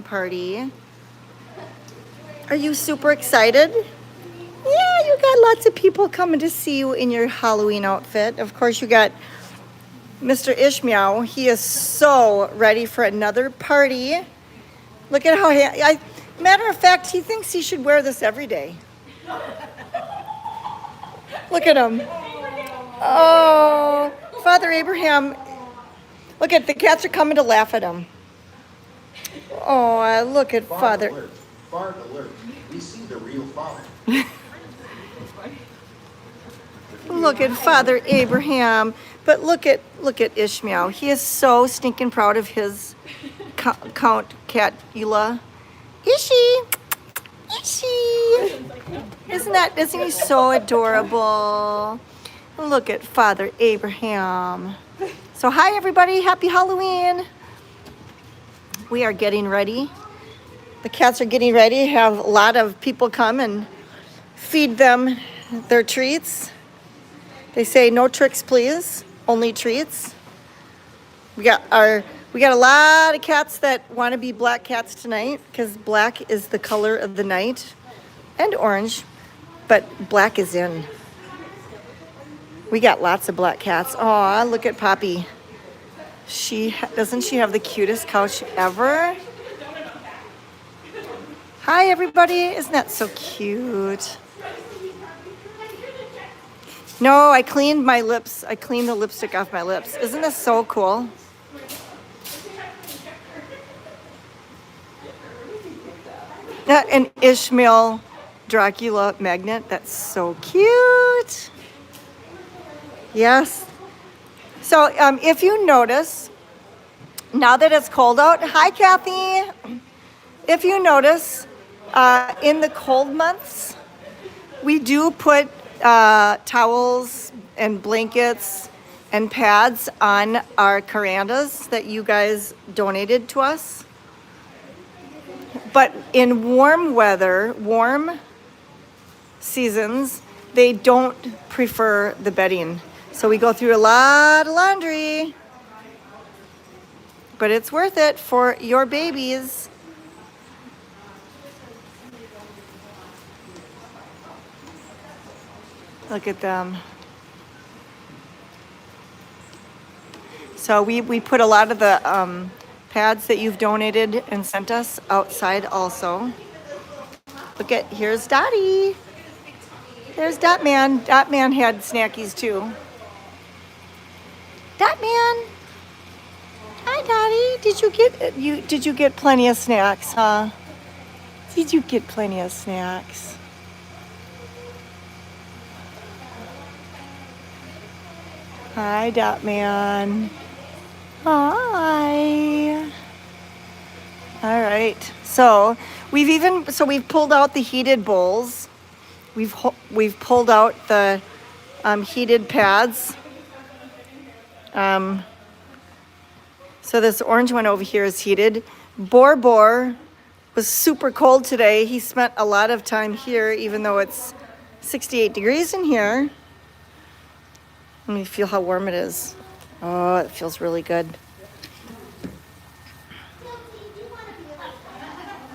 party. Are you super excited? Yeah, you got lots of people coming to see you in your Halloween outfit. Of course, you got Mr. Ishmeow. He is so ready for another party. Look at how matter of fact, he thinks he should wear this every day. Look at him. Oh, Father Abraham. Look at the cats are coming to laugh at him. Oh, look at Father. Alert. Fart alert. We see the real father. Look at Father Abraham. But look at Ishmael. He is so stinking proud of his Count Catula. Isn't he so adorable? Look at Father Abraham. So hi everybody, happy Halloween. We are getting ready. The cats are getting ready. Have a lot of people come and feed them their treats. They say no tricks please, only treats. We got a lot of cats that want to be black cats tonight because black is the color of the night, and orange, but black is in. We got lots of black cats. Aw, look at Poppy. Doesn't she have the cutest couch ever? Hi everybody, isn't that so cute? No, I cleaned my lips. I cleaned the lipstick off my lips. Isn't this so cool? An Ishmael Dracula magnet. That's so cute. Yes. So if you notice, now that it's cold out, hi Kathy. If you notice, in the cold months, we do put towels and blankets and pads on our carandas that you guys donated to us. But in warm seasons, they don't prefer the bedding. So we go through a lot of laundry, but it's worth it for your babies. Look at them. So we put a lot of the pads that you've donated and sent us outside also. Look at, here's Dottie. There's Dotman. Dotman had snackies too. Dotman. Hi Dottie. Did you get plenty of snacks, huh? Did you get plenty of snacks? Hi Dotman. Hi. All right. So we've pulled out the heated bowls. We've pulled out the heated pads. So this orange one over here is heated. Bor was super cold today. He spent a lot of time here, even though it's 68 degrees in here. Let me feel how warm it is. Oh, it feels really good.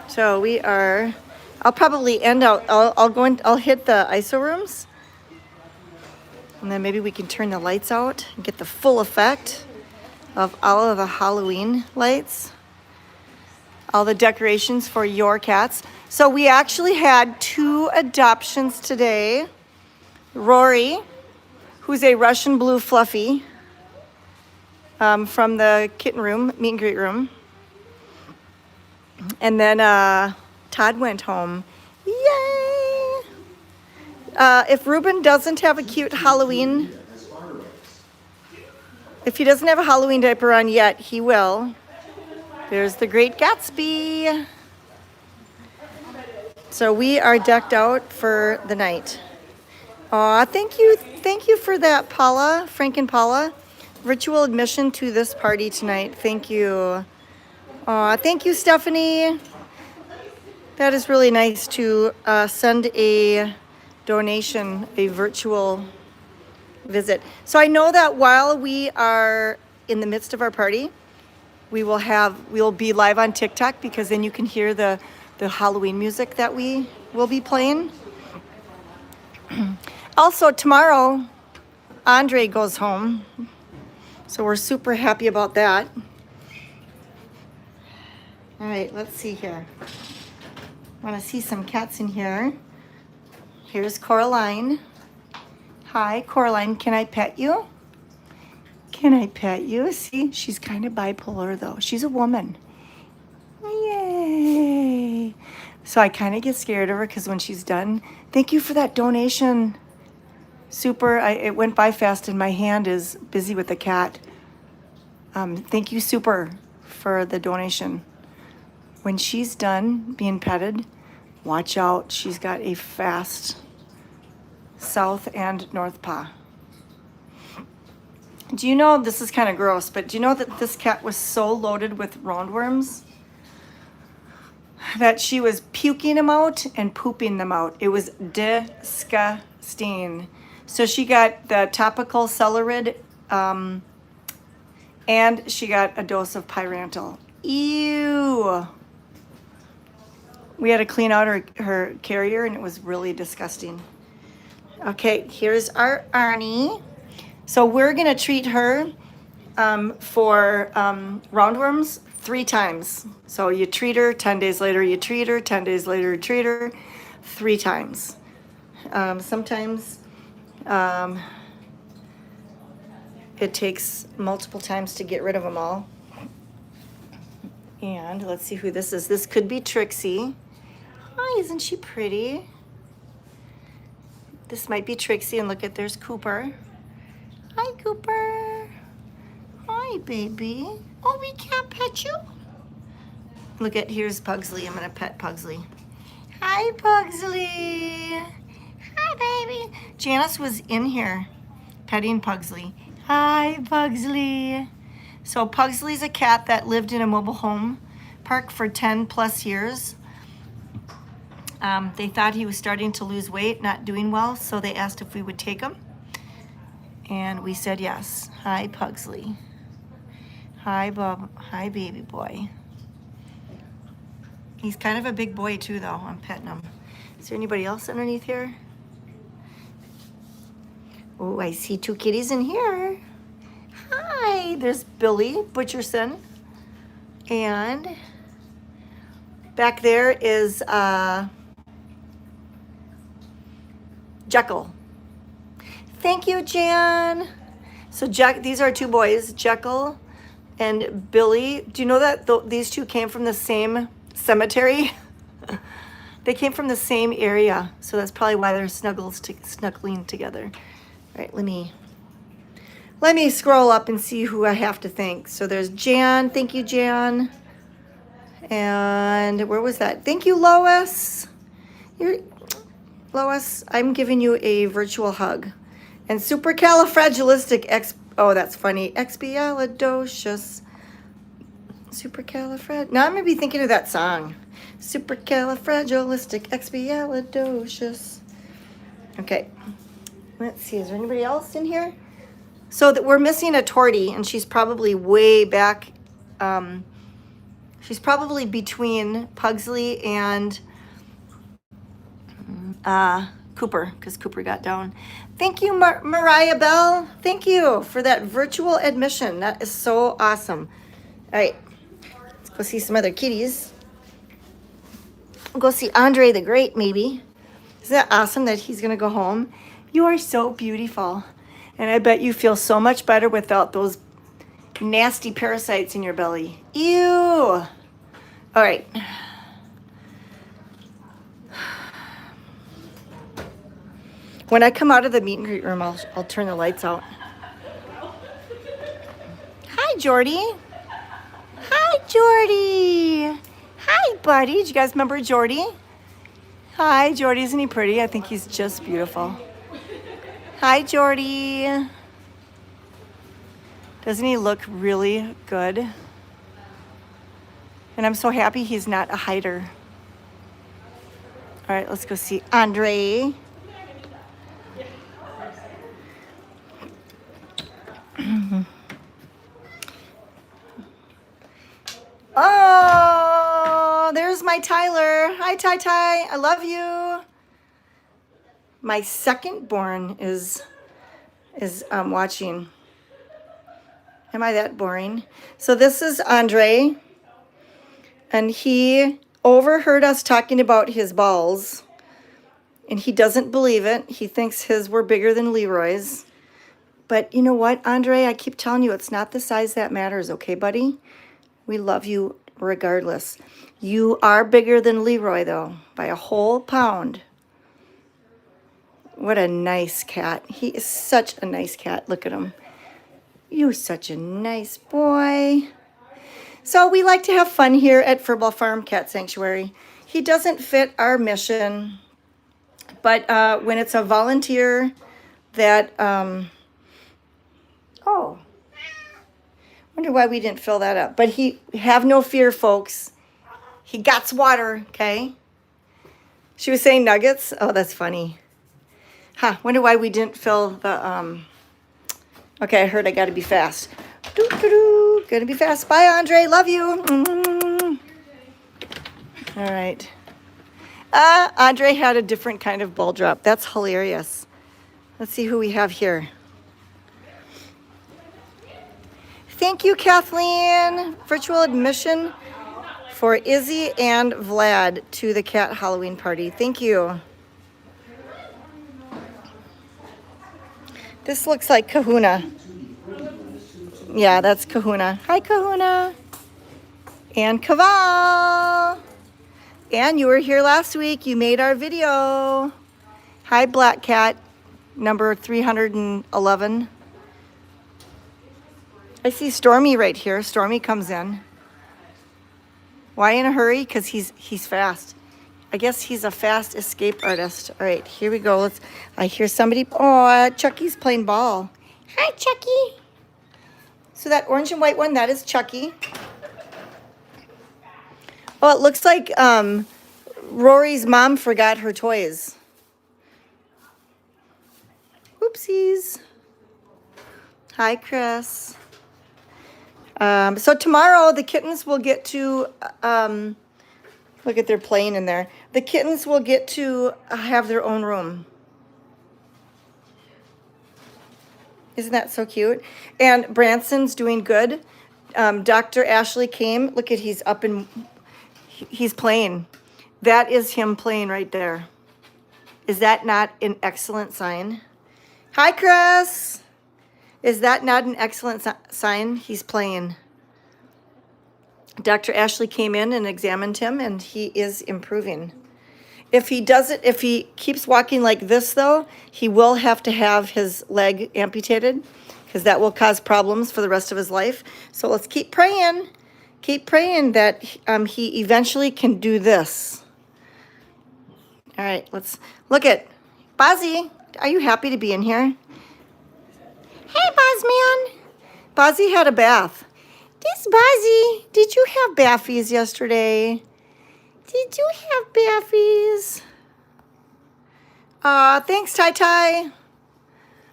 So I'll probably end out, I'll hit the ISO rooms. And then maybe we can turn the lights out and get the full effect of all of the Halloween lights. All the decorations for your cats. So we actually had 2 adoptions today. Rory, who's a Russian blue fluffy, from the kitten room, meet and greet room. And then Todd went home. Yay! If Ruben doesn't have a cute Halloween, if he doesn't have a Halloween diaper on yet, he will. There's the Great Gatsby. So we are decked out for the night. Aw, thank you for that, Paula, Frank and Paula. Virtual admission to this party tonight. Thank you. Aw, thank you, Stephanie. That is really nice to send a donation, a virtual visit. So I know that while we are in the midst of our party, we'll be live on TikTok because then you can hear the Halloween music that we will be playing. Also, tomorrow, Andre goes home. So we're super happy about that. All right, let's see here. I want to see some cats in here. Here's Coraline. Hi, Coraline, can I pet you? Can I pet you? See, she's kind of bipolar though. She's a woman. Yay. So I kind of get scared of her because when she's done, thank you for that donation. Super, it went by fast and my hand is busy with the cat. Thank you, Super, for the donation. When she's done being petted, watch out. She's got a fast south and north paw. Do you know, this is kind of gross, but do you know that this cat was so loaded with roundworms that she was puking them out and pooping them out? It was disgusting. So she got the topical Celerid, and she got a dose of Pyrantel. Ew. We had to clean out her carrier and it was really disgusting. Okay, here's our Arnie. So we're gonna treat her for roundworms 3 times. So you treat her, 10 days later you treat her, 10 days later you treat her, 3 times. Sometimes it takes multiple times to get rid of them all. And let's see who this is. This could be Trixie. Hi, isn't she pretty? This might be Trixie, and look at, there's Cooper. Hi, Cooper. Hi, baby. Oh, we can't pet you? Look at, here's Pugsley. I'm gonna pet Pugsley. Hi, Pugsley. Hi, baby. Janice was in here petting Pugsley. Hi, Pugsley. So Pugsley's a cat that lived in a mobile home park for 10 plus years. They thought he was starting to lose weight, not doing well, so they asked if we would take him. And we said yes. Hi, Pugsley. Hi, Bob. Hi, baby boy. He's kind of a big boy too, though. I'm petting him. Is there anybody else underneath here? Oh, I see 2 kitties in here. Hi, there's Billy Butcherson. And back there is Jekyll. Thank you, Jan. So these are 2 boys, Jekyll and Billy. Do you know that these 2 came from the same cemetery? They came from the same area, so that's probably why they're snuggling together. All right, let me scroll up and see who I have to thank. So there's Jan. Thank you, Jan. And where was that? Thank you, Lois. Lois, I'm giving you a virtual hug. And supercalifragilistic oh, that's funny. Expialidocious. Now I'm going to be thinking of that song. Supercalifragilisticexpialidocious. Okay. Let's see. Is there anybody else in here? So that we're missing a Tortie, and she's probably way back. She's probably between Pugsley and Cooper, because Cooper got down. Thank you, Mariah Bell. Thank you for that virtual admission. That is so awesome. All right, let's go see some other kitties. We'll go see Andre the Great, maybe. Isn't that awesome that he's gonna go home? You are so beautiful. And I bet you feel so much better without those nasty parasites in your belly. Ew. All right. When I come out of the meet and greet room, I'll turn the lights out. Hi, Jordy. Hi, Jordy. Hi, buddy. Do you guys remember Jordy? Hi, Jordy. Isn't he pretty? I think he's just beautiful. Hi, Jordy. Doesn't he look really good? And I'm so happy he's not a hider. All right, let's go see Andre. Oh, there's my Tyler. Hi, Ty Ty. I love you. My second born is watching. Am I that boring? So this is Andre, and he overheard us talking about his balls, and he doesn't believe it. He thinks his were bigger than Leroy's. But you know what, Andre? I keep telling you, it's not the size that matters, okay, buddy? We love you regardless. You are bigger than Leroy, though, by a whole pound. What a nice cat. He is such a nice cat. Look at him. You're such a nice boy. So we like to have fun here at Furball Farm Cat Sanctuary. He doesn't fit our mission, but when it's a volunteer that, oh, wonder why we didn't fill that up. But have no fear, folks. He got water, okay? She was saying nuggets. Oh, that's funny. Huh, wonder why we didn't fill the, okay, I heard I gotta be fast. Doo-doo-doo. Gotta be fast. Bye, Andre. Love you. All right. Andre had a different kind of ball drop. That's hilarious. Let's see who we have here. Thank you, Kathleen. Virtual admission for Izzy and Vlad to the cat Halloween party. Thank you. This looks like Kahuna. Yeah, that's Kahuna. Hi, Kahuna. And Kaval. And you were here last week. You made our video. Hi, Black Cat, number 311. I see Stormy right here. Stormy comes in. Why in a hurry? Because he's fast. I guess he's a fast escape artist. All right, here we go. I hear somebody. Oh, Chucky's playing ball. Hi, Chucky. So that orange and white one, that is Chucky. Oh, it looks like Rory's mom forgot her toys. Oopsies. Hi, Chris. So tomorrow the kittens will get to, look at their playing in there. The kittens will get to have their own room. Isn't that so cute? And Branson's doing good. Dr. Ashley came. Look at, he's up and he's playing. That is him playing right there. Is that not an excellent sign? Hi, Chris. Is that not an excellent sign? He's playing. Dr. Ashley came in and examined him, and he is improving. If he keeps walking like this, though, he will have to have his leg amputated, because that will cause problems for the rest of his life. So let's keep praying. Keep praying that he eventually can do this. All right, let's look at Bozzy. Are you happy to be in here? Hey, Bozman. Bozzy had a bath. This Bozzy, did you have baffies yesterday? Did you have baffies? Thanks, Ty Ty.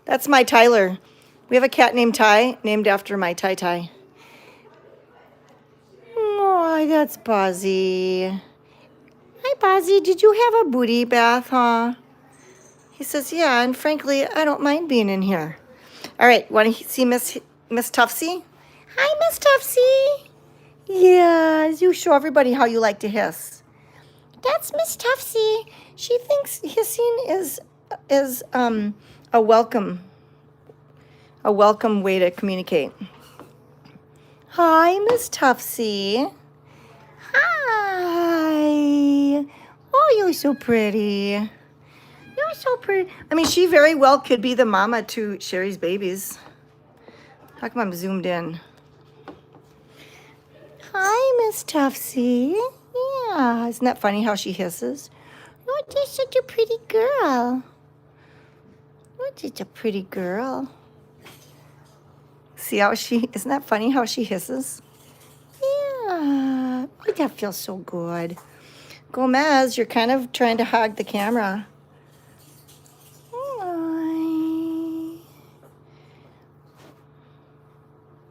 That's my Tyler. We have a cat named Ty, named after my Ty Ty. Oh, that's Bozzy. Hi, Bozzy. Did you have a booty bath, huh? He says, yeah, and frankly, I don't mind being in here. All right, want to see Miss Tuftsy? Hi, Miss Tuftsy. Yes, you show everybody how you like to hiss. That's Miss Tuftsy. She thinks hissing is a welcome way to communicate. Hi, Miss Tuftsy. Hi. Oh, you're so pretty. You're so pretty. I mean, she very well could be the mama to Sherry's babies. How come I'm zoomed in? Hi, Miss Tuftsy. Yeah, isn't that funny how she hisses? You're just such a pretty girl. You're just a pretty girl. See how isn't that funny how she hisses? Yeah. Oh, that feels so good. Gomez, you're kind of trying to hog the camera.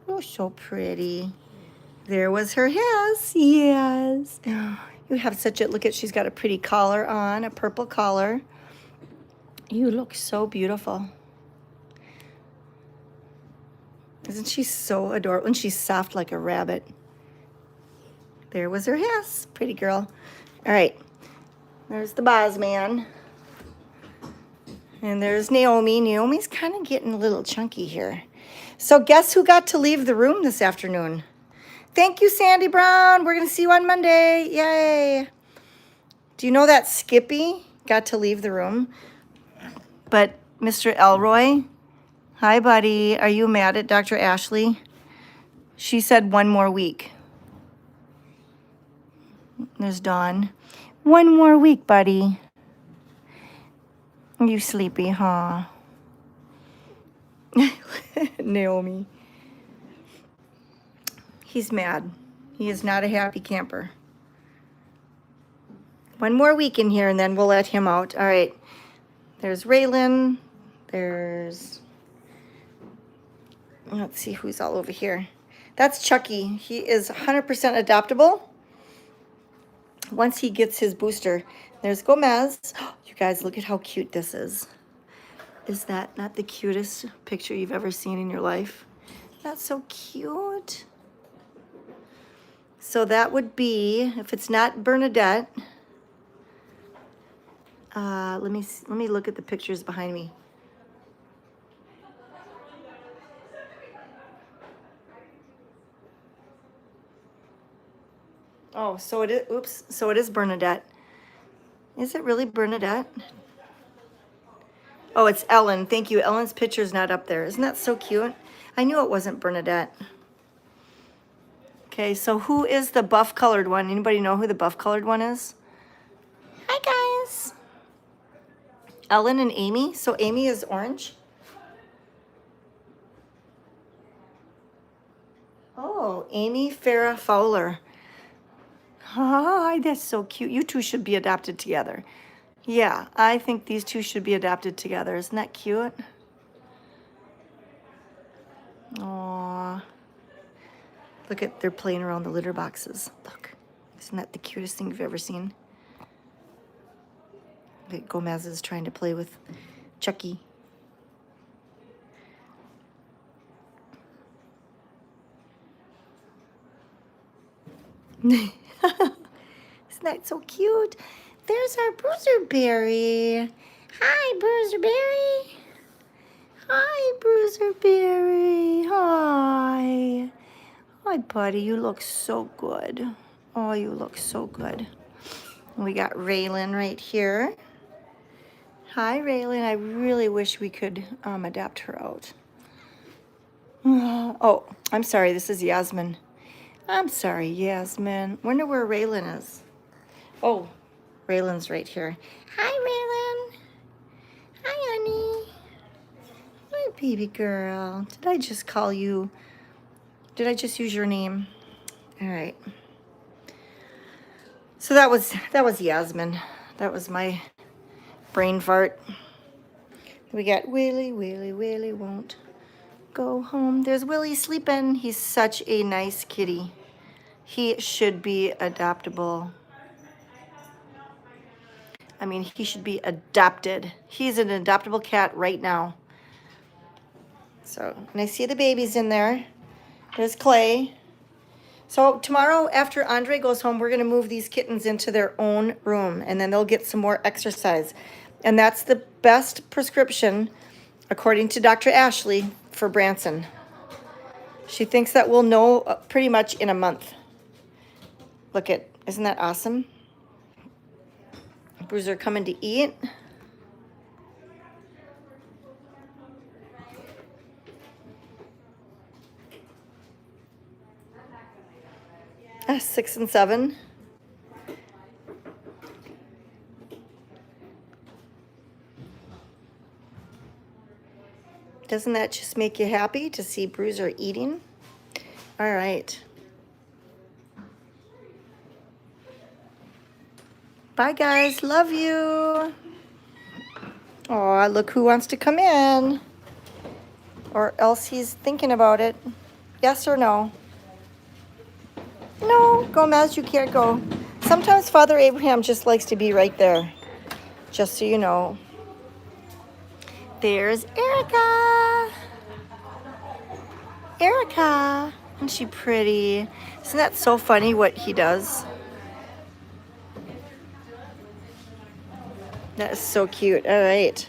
You're so pretty. There was her hiss. Yes. You have such a, look at, she's got a pretty collar on, a purple collar. You look so beautiful. Isn't she so adorable? And she's soft like a rabbit. There was her hiss. Pretty girl. All right. There's the Boz man. And there's Naomi. Naomi's kind of getting a little chunky here. So guess who got to leave the room this afternoon? Thank you, Sandy Brown. We're going to see you on Monday. Yay. Do you know that Skippy got to leave the room? But Mr. Elroy, hi, buddy. Are you mad at Dr. Ashley? She said 1 more week. There's Dawn. 1 more week, buddy. You sleepy, huh? Naomi. He's mad. He is not a happy camper. 1 more week in here, and then we'll let him out. All right. There's Raylan. There's... Let's see who's all over here. That's Chucky. He is 100% adoptable once he gets his booster. There's Gomez. You guys, look at how cute this is. Is that not the cutest picture you've ever seen in your life? That's so cute. So that would be, if it's not Bernadette, let me look at the pictures behind me. Oh, so it is, oops, so it is Bernadette. Is it really Bernadette? Oh, it's Ellen. Thank you. Ellen's picture's not up there. Isn't that so cute? I knew it wasn't Bernadette. Okay, so who is the buff colored one? Anybody know who the buff colored one is? Hi, guys. Ellen and Amy. So Amy is orange. Oh, Amy Farrah Fowler. Hi, that's so cute. You two should be adopted together. Yeah, I think these two should be adopted together. Isn't that cute? Aww. Look at, they're playing around the litter boxes. Look, isn't that the cutest thing you've ever seen? Look, Gomez is trying to play with Chucky. Isn't that so cute? There's our Bruiser Berry. Hi, Bruiser Berry. Hi, Bruiser Berry. Hi. Hi, buddy. You look so good. Oh, you look so good. We got Raylan right here. Hi, Raylan. I really wish we could adopt her out. Oh, I'm sorry. This is Yasmin. I'm sorry, Yasmin. Wonder where Raylan is. Oh, Raylan's right here. Hi, Raylan. Hi, honey. Hi, baby girl. Did I just call you? Did I just use your name? All right. So that was Yasmin. That was my brain fart. We got Willie, Willie, Willie won't go home. There's Willie sleeping. He's such a nice kitty. He should be adoptable. I mean, he should be adopted. He's an adoptable cat right now. So, and I see the babies in there. There's Clay. So tomorrow after Andre goes home, we're going to move these kittens into their own room, and then they'll get some more exercise. And that's the best prescription, according to Dr. Ashley, for Branson. She thinks that we'll know pretty much in a month. Look at, isn't that awesome? Bruiser coming to eat. Ah, 6 and 7. Doesn't that just make you happy to see Bruiser eating? All right. Bye, guys. Love you. Oh, look who wants to come in. Or else he's thinking about it. Yes or no? No, Gomez, you can't go. Sometimes Father Abraham just likes to be right there. Just so you know. There's Erica. Erica. Isn't she pretty? Isn't that so funny what he does? That is so cute. All right.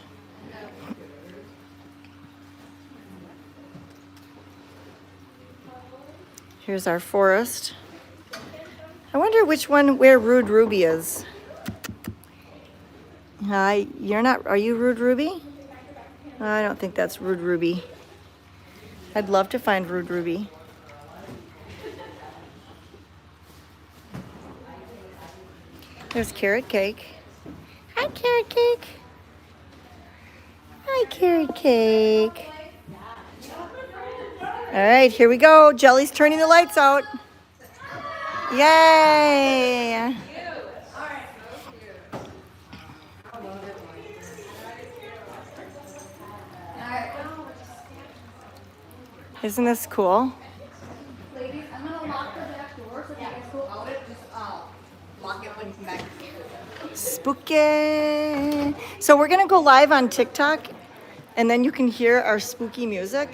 Here's our forest. I wonder which one where Rude Ruby is. You're not, are you Rude Ruby? I don't think that's Rude Ruby. I'd love to find Rude Ruby. There's Carrot Cake. Hi, Carrot Cake. Hi, Carrot Cake. All right, here we go. Jelly's turning the lights out. Yay! Isn't this cool? Ladies, I'm gonna lock the back door so if you guys go out it, just lock it when you come back. Spooky. So we're gonna go live on TikTok, and then you can hear our spooky music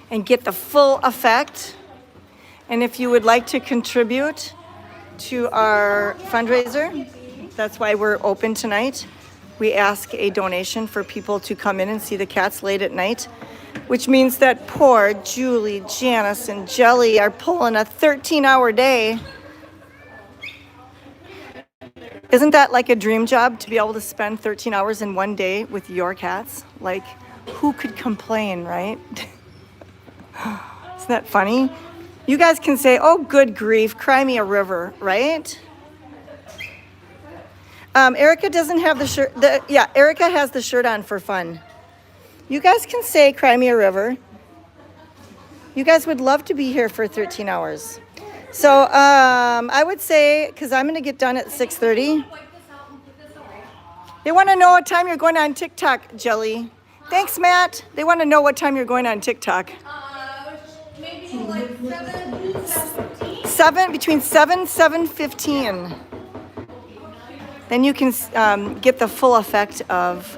and get the full effect. And if you would like to contribute to our fundraiser, that's why we're open tonight. We ask a donation for people to come in and see the cats late at night, which means that poor Julie, Janice, and Jelly are pulling a 13-hour day. Isn't that like a dream job to be able to spend 13 hours in one day with your cats? Like, who could complain, right? Isn't that funny? You guys can say, oh, good grief, cry me a river, right? Erica doesn't have the shirt. Erica has the shirt on for fun. You guys can say, cry me a river. You guys would love to be here for 13 hours. So I would say, because I'm going to get done at 6:30. They want to know what time you're going on TikTok, Jelly. Thanks, Matt. They want to know what time you're going on TikTok. Maybe like 7:15. Between 7:15. Then you can get the full effect of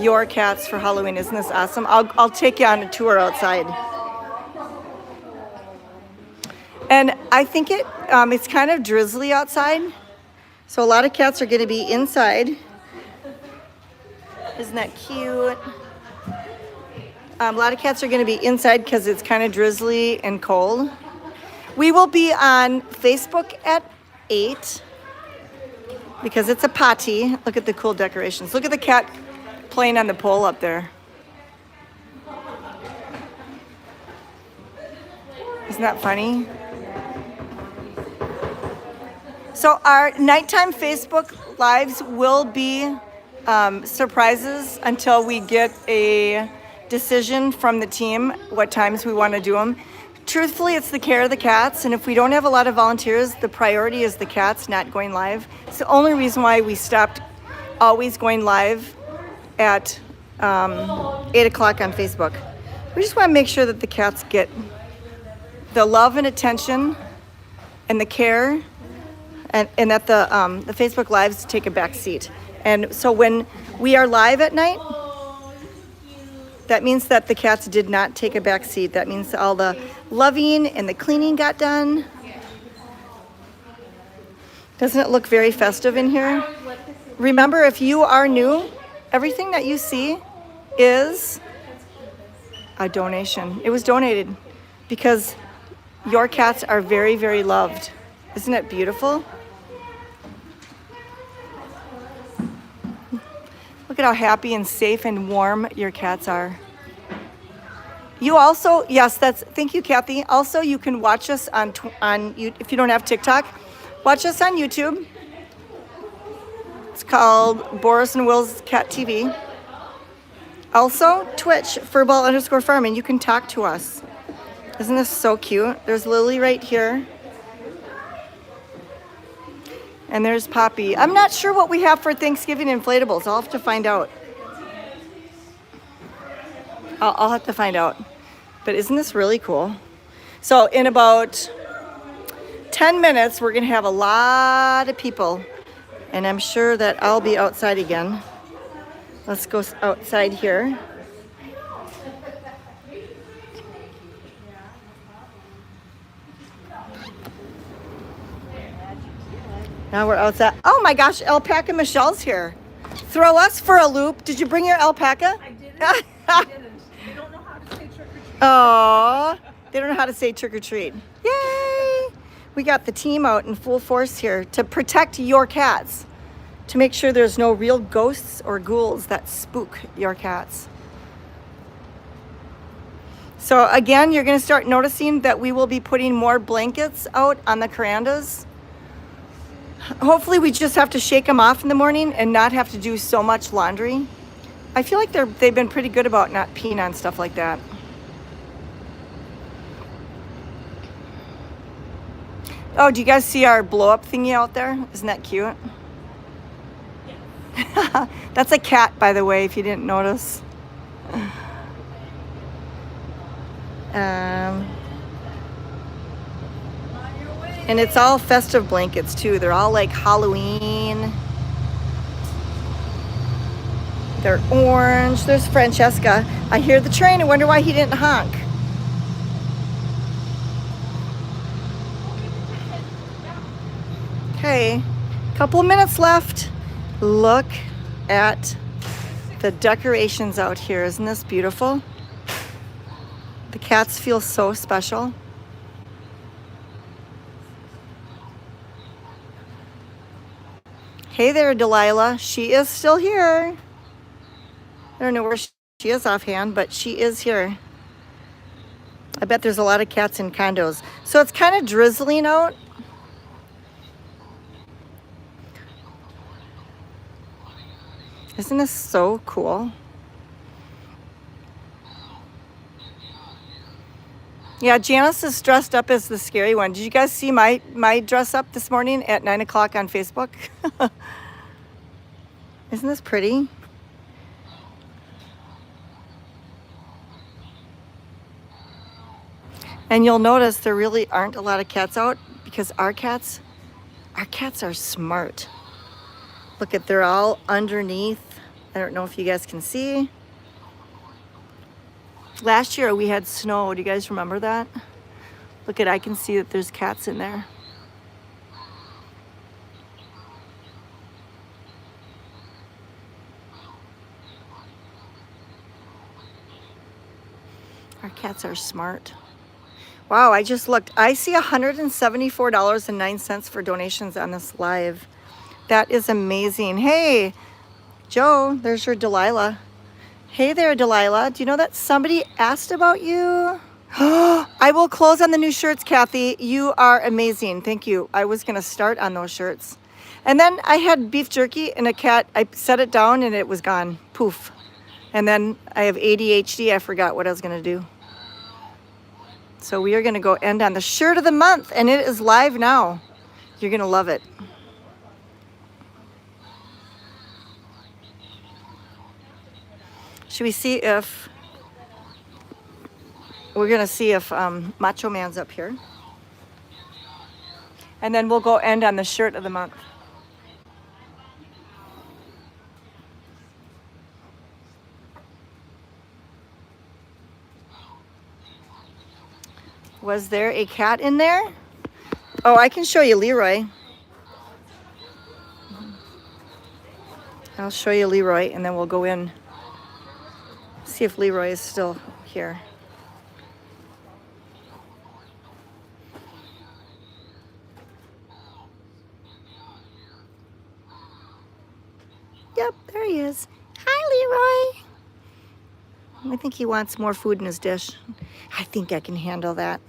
your cats for Halloween. Isn't this awesome? I'll take you on a tour outside. And I think it's kind of drizzly outside. So a lot of cats are going to be inside. Isn't that cute? A lot of cats are going to be inside because it's kind of drizzly and cold. We will be on Facebook at 8 because it's a party. Look at the cool decorations. Look at the cat playing on the pole up there. Isn't that funny? So our nighttime Facebook lives will be surprises until we get a decision from the team what times we want to do them. Truthfully, it's the care of the cats, and if we don't have a lot of volunteers, the priority is the cats not going live. It's the only reason why we stopped always going live at 8 o'clock on Facebook. We just want to make sure that the cats get the love and attention and the care, and that the Facebook lives take a back seat. And so when we are live at night, that means that the cats did not take a back seat. That means all the loving and the cleaning got done. Doesn't it look very festive in here? Remember, if you are new, everything that you see is a donation. It was donated because your cats are very, very loved. Isn't it beautiful? Look at how happy and safe and warm your cats are. You also, yes, thank you, Kathy. Also, you can watch us on if you don't have TikTok, watch us on YouTube. It's called Boris and Will's Cat TV. Also, Twitch, furball_farm, and you can talk to us. Isn't this so cute? There's Lily right here. And there's Poppy. I'm not sure what we have for Thanksgiving inflatables. I'll have to find out. I'll have to find out. But isn't this really cool? So in about 10 minutes, we're gonna have a lot of people, and I'm sure that I'll be outside again. Let's go outside here. Now we're outside. Oh my gosh, Alpaca Michelle's here. Throw us for a loop. Did you bring your alpaca? I didn't. I didn't. They don't know how to say trick or treat. Oh, they don't know how to say trick or treat. Yay! We got the team out in full force here to protect your cats, to make sure there's no real ghosts or ghouls that spook your cats. So again, you're gonna start noticing that we will be putting more blankets out on the verandas. Hopefully we just have to shake them off in the morning and not have to do so much laundry. I feel like they've been pretty good about not peeing on stuff like that. Oh, do you guys see our blow up thingy out there? Isn't that cute? Yeah. That's a cat, by the way, if you didn't notice. And it's all festive blankets too. They're all like Halloween. They're orange. There's Francesca. I hear the train. I wonder why he didn't honk. Okay, couple minutes left. Look at the decorations out here. Isn't this beautiful? The cats feel so special. Hey there, Delilah. She is still here. I don't know where she is offhand, but she is here. I bet there's a lot of cats in condos. So it's kind of drizzling out. Isn't this so cool? Yeah, Janice is dressed up as the scary one. Did you guys see my dress up this morning at 9 o'clock on Facebook? Isn't this pretty? And you'll notice there really aren't a lot of cats out because our cats are smart. Look at, they're all underneath. I don't know if you guys can see. Last year we had snow. Do you guys remember that? Look at, I can see that there's cats in there. Our cats are smart. Wow, I just looked. I see $174.09 for donations on this live. That is amazing. Hey, Joe, there's your Delilah. Hey there, Delilah. Do you know that somebody asked about you? I will close on the new shirts, Kathy. You are amazing. Thank you. I was going to start on those shirts. And then I had beef jerky and a cat. I set it down and it was gone. Poof. And then I have ADHD. I forgot what I was going to do. So we are going to go end on the shirt of the month, and it is live now. You're going to love it. Should we see if we're going to see if Macho Man's up here, and then we'll go end on the shirt of the month. Was there a cat in there? Oh, I can show you Leroy. I'll show you Leroy, and then we'll go in. See if Leroy is still here. Yep, there he is. Hi, Leroy. I think he wants more food in his dish. I think I can handle that.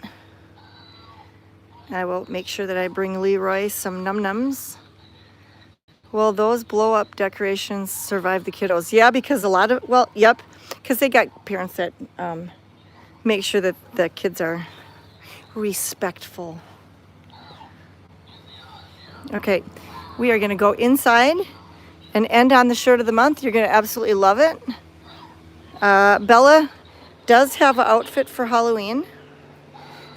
I will make sure that I bring Leroy some num-nums. Well, those blow-up decorations survive the kiddos. Yeah, because a lot of, well, yep, because they got parents that make sure that the kids are respectful. Okay, we are going to go inside and end on the shirt of the month. You're going to absolutely love it. Bella does have an outfit for Halloween.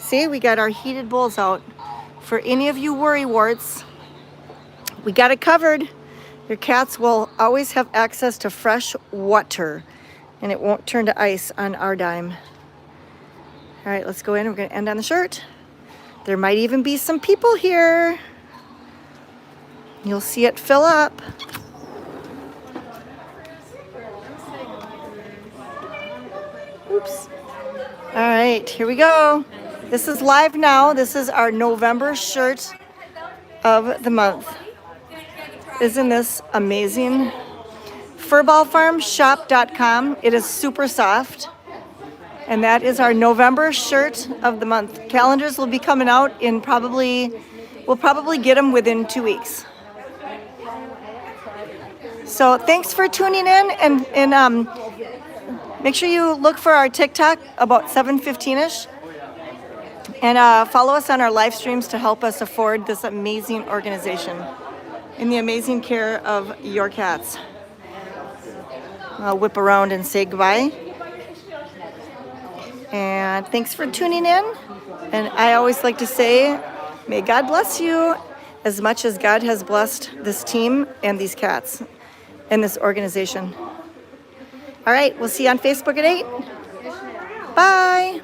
See, we got our heated bowls out. For any of you worry warts, we got it covered. Your cats will always have access to fresh water, and it won't turn to ice on our dime. All right, let's go in. We're gonna end on the shirt. There might even be some people here. You'll see it fill up. Oops. All right, here we go. This is live now. This is our November shirt of the month. Isn't this amazing? Furballfarmshop.com. It is super soft. And that is our November shirt of the month. Calendars will be coming out in we'll probably get them within 2 weeks. So thanks for tuning in, and make sure you look for our TikTok about 7:15ish, and follow us on our live streams to help us afford this amazing organization and the amazing care of your cats. I'll whip around and say goodbye. And thanks for tuning in. And I always like to say, may God bless you as much as God has blessed this team and these cats and this organization. All right, we'll see you on Facebook at 8. Bye.